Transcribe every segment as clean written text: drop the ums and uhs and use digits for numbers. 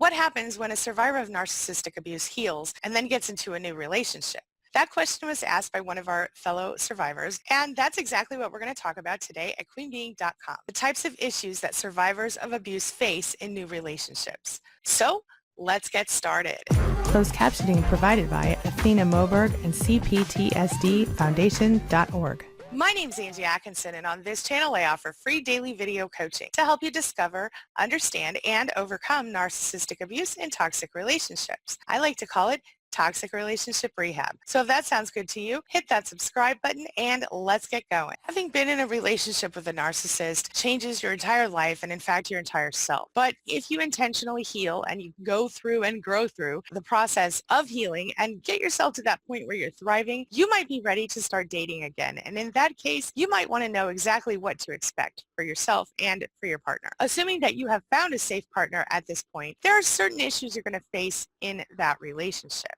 What happens when a survivor of narcissistic abuse heals and then gets into a new relationship? That question was asked by one of our fellow survivors, and that's exactly what we're going to talk about today at queenbeing.com. The types of issues that survivors of abuse face in new relationships. So, let's get started. Closed captioning provided by Athena Moberg and CPTSDFoundation.org. My name's Angie Atkinson, and on this channel I offer free daily video coaching to help you discover, understand, and overcome narcissistic abuse in toxic relationships. I like to call it toxic relationship rehab. So if that sounds good to you, hit that subscribe button and let's get going. Having been in a relationship with a narcissist changes your entire life and in fact your entire self. But if you intentionally heal and you go through and grow through the process of healing and get yourself to that point where you're thriving, you might be ready to start dating again. And in that case, you might want to know exactly what to expect for yourself and for your partner. Assuming that you have found a safe partner at this point, there are certain issues you're going to face in that relationship.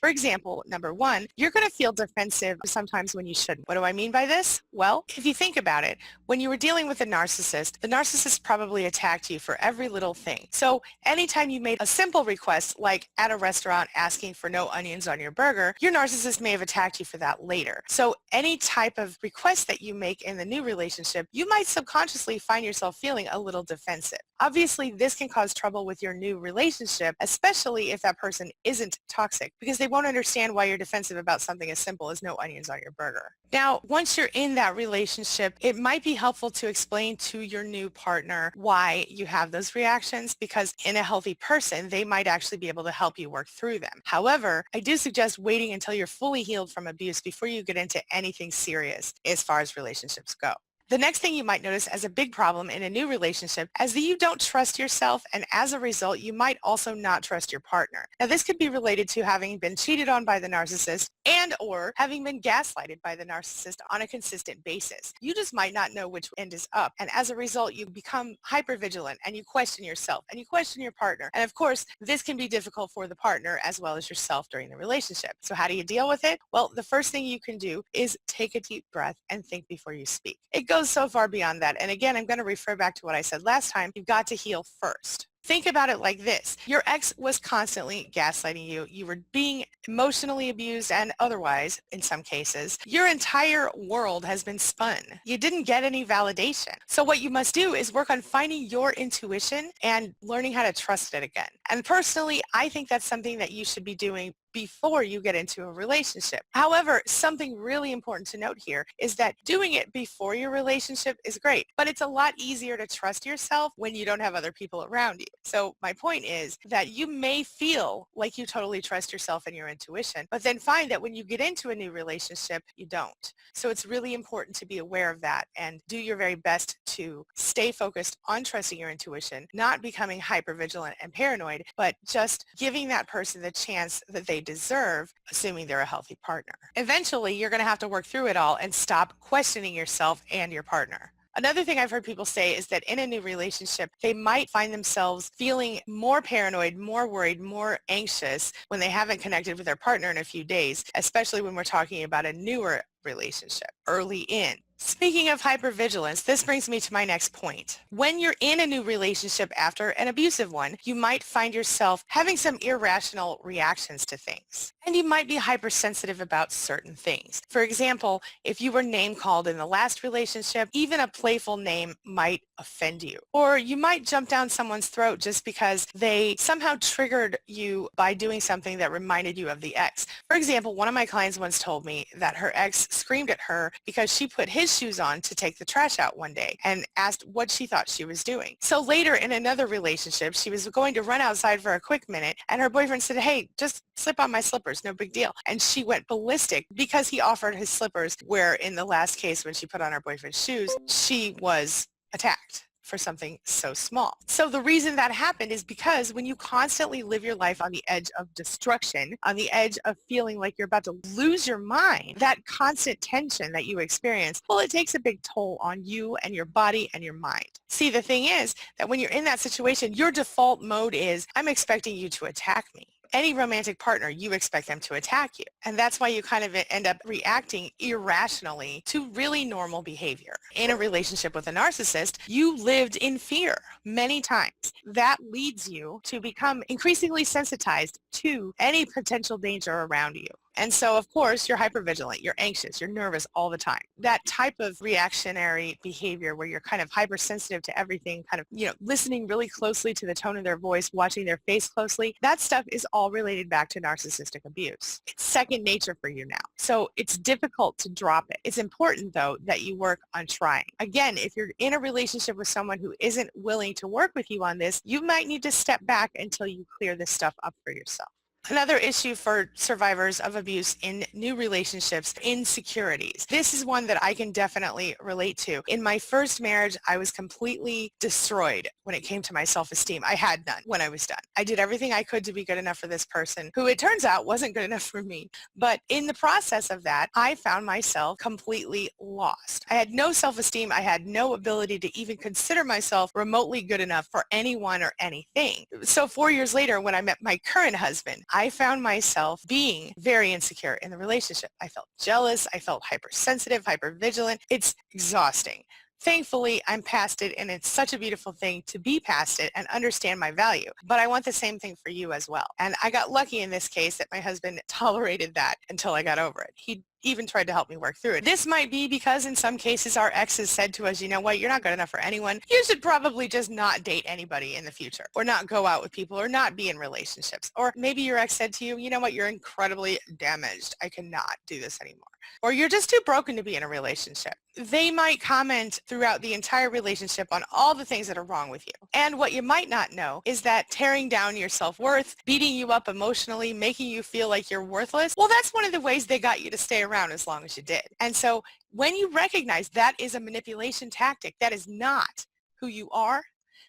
For example, number one, you're going to feel defensive sometimes when you shouldn't. What do I mean by this? Well, if you think about it, when you were dealing with the narcissist probably attacked you for every little thing. So anytime you made a simple request, like at a restaurant asking for no onions on your burger, your narcissist may have attacked you for that later. So any type of request that you make in the new relationship, you might subconsciously find yourself feeling a little defensive. Obviously, this can cause trouble with your new relationship, especially if that person isn't toxic, because they won't understand why you're defensive about something as simple as no onions on your burger. Now, once you're in that relationship, it might be helpful to explain to your new partner why you have those reactions, because in a healthy person, they might actually be able to help you work through them. However, I do suggest waiting until you're fully healed from abuse before you get into anything serious as far as relationships go. The next thing you might notice as a big problem in a new relationship is that you don't trust yourself, and as a result, you might also not trust your partner. Now, this could be related to having been cheated on by the narcissist and or having been gaslighted by the narcissist on a consistent basis. You just might not know which end is up, and as a result, you become hypervigilant and you question yourself and you question your partner. And of course, this can be difficult for the partner as well as yourself during the relationship. So how do you deal with it? Well, the first thing you can do is take a deep breath and think before you speak. It goes so far beyond that. And again, I'm going to refer back to what I said last time. You've got to heal first. Think about it like this. Your ex was constantly gaslighting you. You were being emotionally abused and otherwise, in some cases. Your entire world has been spun. You didn't get any validation. So what you must do is work on finding your intuition and learning how to trust it again. And personally, I think that's something that you should be doing before you get into a relationship. However, something really important to note here is that doing it before your relationship is great, but it's a lot easier to trust yourself when you don't have other people around you. So my point is that you may feel like you totally trust yourself and your intuition, but then find that when you get into a new relationship, you don't. So it's really important to be aware of that and do your very best to stay focused on trusting your intuition, not becoming hypervigilant and paranoid, but just giving that person the chance that they deserve, assuming they're a healthy partner. Eventually, you're going to have to work through it all and stop questioning yourself and your partner. Another thing I've heard people say is that in a new relationship, they might find themselves feeling more paranoid, more worried, more anxious when they haven't connected with their partner in a few days, especially when we're talking about a newer relationship early in. Speaking of hypervigilance, this brings me to my next point. When you're in a new relationship after an abusive one, you might find yourself having some irrational reactions to things. And you might be hypersensitive about certain things. For example, if you were name called in the last relationship, even a playful name might offend you. Or you might jump down someone's throat just because they somehow triggered you by doing something that reminded you of the ex. For example, one of my clients once told me that her ex screamed at her because she put his shoes on to take the trash out one day and asked what she thought she was doing. So later in another relationship, she was going to run outside for a quick minute and her boyfriend said, "Hey, just slip on my slippers, no big deal." And she went ballistic because he offered his slippers, where in the last case when she put on her boyfriend's shoes, she was attacked for something so small. So the reason that happened is because when you constantly live your life on the edge of destruction, on the edge of feeling like you're about to lose your mind, that constant tension that you experience, well, it takes a big toll on you and your body and your mind. See, the thing is that when you're in that situation, your default mode is, I'm expecting you to attack me. Any romantic partner, you expect them to attack you. And that's why you kind of end up reacting irrationally to really normal behavior. In a relationship with a narcissist, you lived in fear many times. That leads you to become increasingly sensitized to any potential danger around you. And so, of course, you're hypervigilant, you're anxious, you're nervous all the time. That type of reactionary behavior where you're kind of hypersensitive to everything, kind of, listening really closely to the tone of their voice, watching their face closely, that stuff is all related back to narcissistic abuse. It's second nature for you now. So it's difficult to drop it. It's important, though, that you work on trying. Again, if you're in a relationship with someone who isn't willing to work with you on this, you might need to step back until you clear this stuff up for yourself. Another issue for survivors of abuse in new relationships, insecurities. This is one that I can definitely relate to. In my first marriage, I was completely destroyed when it came to my self-esteem. I had none when I was done. I did everything I could to be good enough for this person, who it turns out wasn't good enough for me. But in the process of that, I found myself completely lost. I had no self-esteem. I had no ability to even consider myself remotely good enough for anyone or anything. So 4 years later, when I met my current husband, I found myself being very insecure in the relationship. I felt jealous. I felt hypersensitive, hypervigilant. It's exhausting. Thankfully, I'm past it, and it's such a beautiful thing to be past it and understand my value. But I want the same thing for you as well. And I got lucky in this case that my husband tolerated that until I got over it. He even tried to help me work through it. This might be because in some cases our exes said to us, you know what, you're not good enough for anyone. You should probably just not date anybody in the future, or not go out with people, or not be in relationships. Or maybe your ex said to you, you know what, you're incredibly damaged. I cannot do this anymore. Or you're just too broken to be in a relationship. They might comment throughout the entire relationship on all the things that are wrong with you. And what you might not know is that tearing down your self-worth, beating you up emotionally, making you feel like you're worthless, well, that's one of the ways they got you to stay around as long as you did. And so when you recognize that is a manipulation tactic, that is not who you are,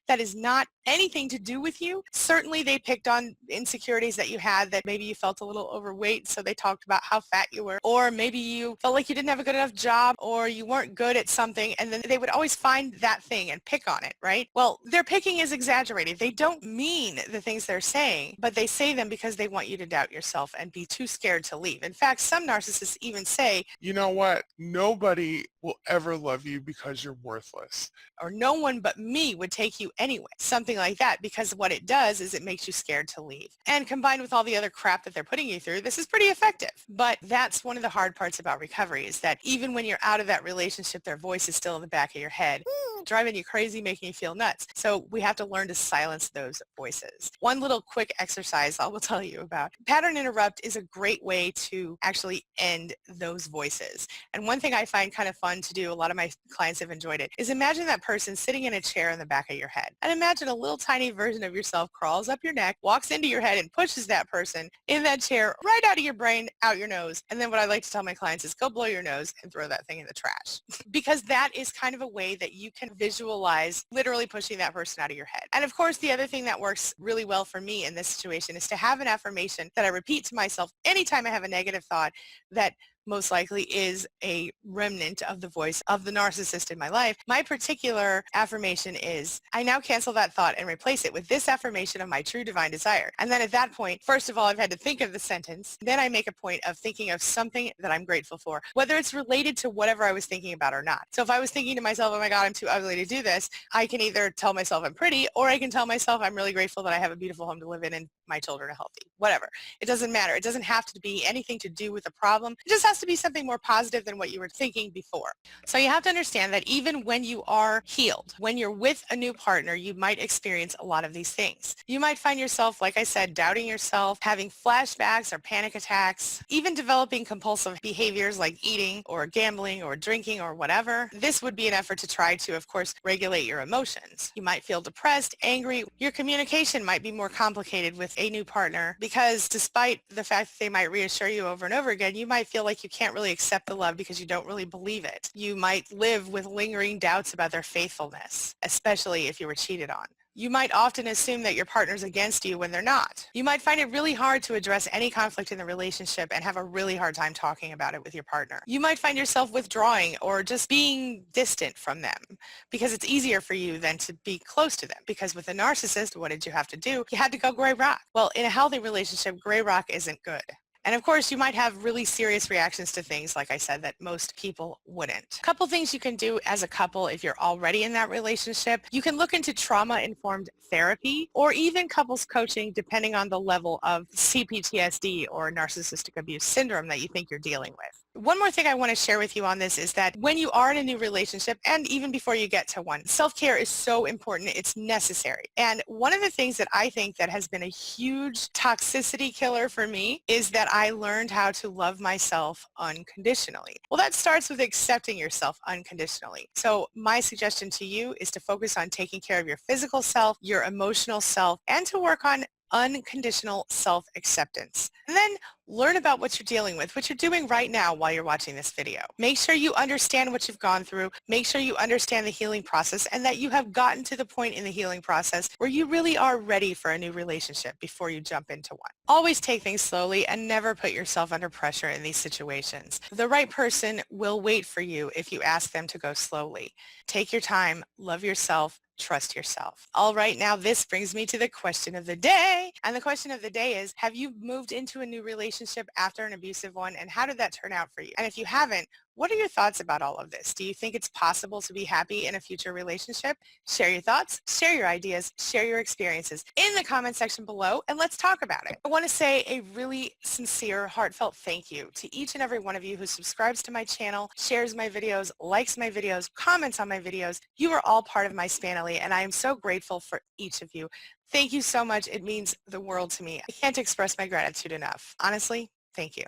that is not anything to do with you. Certainly they picked on insecurities that you had, that maybe you felt a little overweight, so they talked about how fat you were, or maybe you felt like you didn't have a good enough job, or you weren't good at something, and then they would always find that thing and pick on it, right? Well, their picking is exaggerated. They don't mean the things they're saying, but they say them because they want you to doubt yourself and be too scared to leave. In fact, some narcissists even say, you know what? Nobody will ever love you because you're worthless. Or no one but me would take you anyway. Something like that, because what it does is it makes you scared to leave. And combined with all the other crap that they're putting you through, this is pretty effective. But that's one of the hard parts about recovery, is that even when you're out of that relationship, their voice is still in the back of your head, driving you crazy, making you feel nuts. So we have to learn to silence those voices. One little quick exercise I will tell you about. Pattern interrupt is a great way to actually end those voices. And one thing I find kind of fun to do, a lot of my clients have enjoyed it, is imagine that person sitting in a chair in the back of your head. And imagine a little tiny version of yourself crawls up your neck, walks into your head, and pushes that person in that chair right out of your brain, out your nose. And then what I like to tell my clients is go blow your nose and throw that thing in the trash. Because that is kind of a way that you can visualize literally pushing that person out of your head. And of course, the other thing that works really well for me in this situation is to have an affirmation that I repeat to myself anytime I have a negative thought that most likely is a remnant of the voice of the narcissist in my life. My particular affirmation is, I now cancel that thought and replace it with this affirmation of my true divine desire. And then at that point, first of all, I've had to think of the sentence. Then I make a point of thinking of something that I'm grateful for, whether it's related to whatever I was thinking about or not. So if I was thinking to myself, oh my God, I'm too ugly to do this, I can either tell myself I'm pretty, or I can tell myself I'm really grateful that I have a beautiful home to live in and my children are healthy. Whatever. It doesn't matter. It doesn't have to be anything to do with a problem. It just has to be something more positive than what you were thinking before. So you have to understand that even when you are healed, when you're with a new partner, you might experience a lot of these things. You might find yourself, like I said, doubting yourself, having flashbacks or panic attacks, even developing compulsive behaviors like eating or gambling or drinking or whatever. This would be an effort to try to, of course, regulate your emotions. You might feel depressed, angry. Your communication might be more complicated with a new partner because despite the fact that they might reassure you over and over again, you might feel like you can't really accept the love because you don't really believe it. You might live with lingering doubts about their faithfulness, especially if you were cheated on. You might often assume that your partner's against you when they're not. You might find it really hard to address any conflict in the relationship and have a really hard time talking about it with your partner. You might find yourself withdrawing or just being distant from them because it's easier for you than to be close to them. Because with a narcissist, what did you have to do? You had to go gray rock. Well, in a healthy relationship, gray rock isn't good. And of course, you might have really serious reactions to things, like I said, that most people wouldn't. A couple things you can do as a couple if you're already in that relationship. You can look into trauma-informed therapy or even couples coaching, depending on the level of CPTSD or narcissistic abuse syndrome that you think you're dealing with. One more thing I want to share with you on this is that when you are in a new relationship, and even before you get to one, self-care is so important. It's necessary. And one of the things that I think that has been a huge toxicity killer for me is that I learned how to love myself unconditionally. Well, that starts with accepting yourself unconditionally. So my suggestion to you is to focus on taking care of your physical self, your emotional self, and to work on unconditional self-acceptance. And then learn about what you're dealing with, what you're doing right now while you're watching this video. Make sure you understand what you've gone through. Make sure you understand the healing process and that you have gotten to the point in the healing process where you really are ready for a new relationship before you jump into one. Always take things slowly and never put yourself under pressure in these situations. The right person will wait for you if you ask them to go slowly. Take your time, love yourself, trust yourself. All right, now this brings me to the question of the day. And the question of the day is, have you moved into a new relationship after an abusive one, and how did that turn out for you? And if you haven't, what are your thoughts about all of this? Do you think it's possible to be happy in a future relationship? Share your thoughts, share your ideas, share your experiences in the comment section below, and let's talk about it. I want to say a really sincere, heartfelt thank you to each and every one of you who subscribes to my channel, shares my videos, likes my videos, comments on my videos. You are all part of my family, and I am so grateful for each of you. Thank you so much. It means the world to me. I can't express my gratitude enough. Honestly, thank you.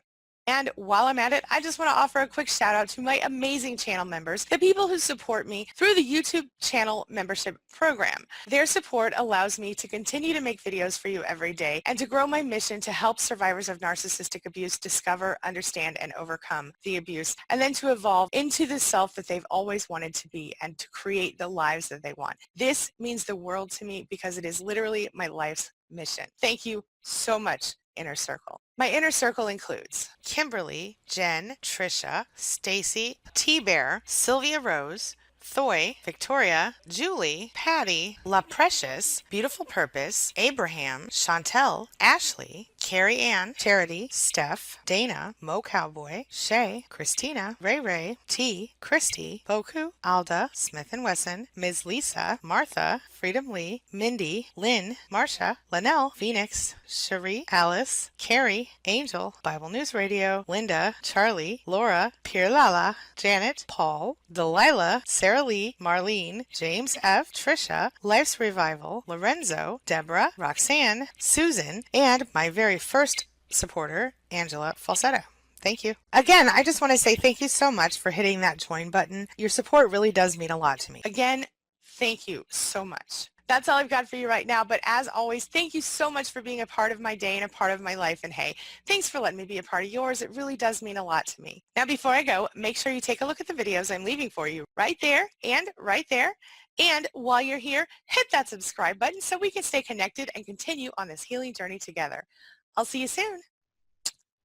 And while I'm at it, I just want to offer a quick shout out to my amazing channel members, the people who support me through the YouTube channel membership program. Their support allows me to continue to make videos for you every day and to grow my mission to help survivors of narcissistic abuse discover, understand, and overcome the abuse, and then to evolve into the self that they've always wanted to be and to create the lives that they want. This means the world to me because it is literally my life's mission. Thank you so much, Inner Circle. My inner circle includes Kimberly, Jen, Trisha, Stacy, T-Bear, Sylvia Rose, Thoy, Victoria, Julie, Patty, La Precious, Beautiful Purpose, Abraham, Chantel, Ashley, Carrie Ann, Charity, Steph, Dana, Mo Cowboy, Shay, Christina, Ray Ray, T, Christy, Boku, Alda, Smith & Wesson, Ms. Lisa, Martha, Freedom Lee, Mindy, Lynn, Marsha, Linnell, Phoenix, Cherie, Alice, Carrie, Angel, Bible News Radio, Linda, Charlie, Laura, Pierre Lala, Janet, Paul, Delilah, Sarah Lee, Marlene, James F., Trisha, Life's Revival, Lorenzo, Deborah, Roxanne, Susan, and my very first supporter, Angela Falsetto. Thank you. Again, I just want to say thank you so much for hitting that join button. Your support really does mean a lot to me. Again, thank you so much. That's all I've got for you right now, but as always, thank you so much for being a part of my day and a part of my life, and hey, thanks for letting me be a part of yours. It really does mean a lot to me. Now, before I go, make sure you take a look at the videos I'm leaving for you right there and right there. And while you're here, hit that subscribe button so we can stay connected and continue on this healing journey together. I'll see you soon.